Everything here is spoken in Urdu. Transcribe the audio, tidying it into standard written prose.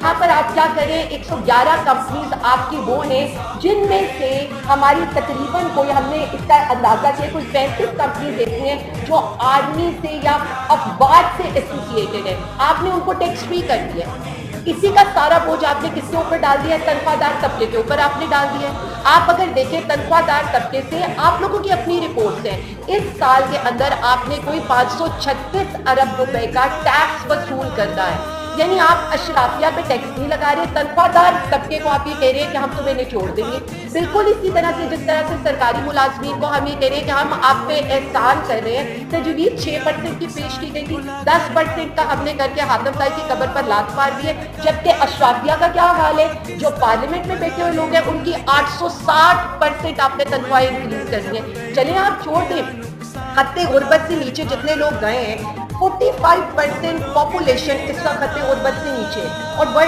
یہاں پر آپ کیا کریں، 111 کمپنیز آپ کی وہ ہیں جن میں سے ہماری تقریباً کوئی ہم نے اس کا اندازہ کیا کوئی 35 کمپنیز ایسی ہیں جو آرمی سے یا افواج سے ایسوسیٹڈ ہیں. آپ نے ان کو ٹیکس فری کر دیا. اسی کا سارا بوجھ آپ نے کس کے اوپر ڈال دیا ہے؟ تنخواہ دار طبقے کے اوپر آپ نے ڈال دیا ہے. آپ اگر دیکھیں تنخواہ دار طبقے سے آپ لوگوں کی اپنی رپورٹس ہیں، اس سال کے اندر آپ نے کوئی 536 ارب روپے کا ٹیکس وصول کرنا ہے. یعنی آپ اشرافیہ پہ ٹیکس نہیں لگا رہے، تنخواہ دار طبقے کو آپ یہ کہہ رہے ہیں کہ ہم تمہیں نچوڑ دیں گے. بالکل اسی طرح سے جس طرح سے سرکاری ملازمین کو ہم یہ کہہ رہے ہیں کہ ہم آپ پہ احسان کر رہے ہیں. تجویز 6% کی پیش کی گئی تھی، 10% کا ہم نے کر کے حاتم طائی کی قبر پر لات مار دی ہے. جبکہ اشرافیہ کا کیا حال ہے؟ جو پارلیمنٹ میں بیٹھے ہوئے لوگ ہیں ان کی 860% آپ نے تنخواہیں انکریز کر دی ہیں. چلیں آپ چھوڑ دیں، خط غربت سے نیچے جتنے لوگ گئے ہیں 45% پاپولیشن اس وقت خط غربت سے نیچے، اور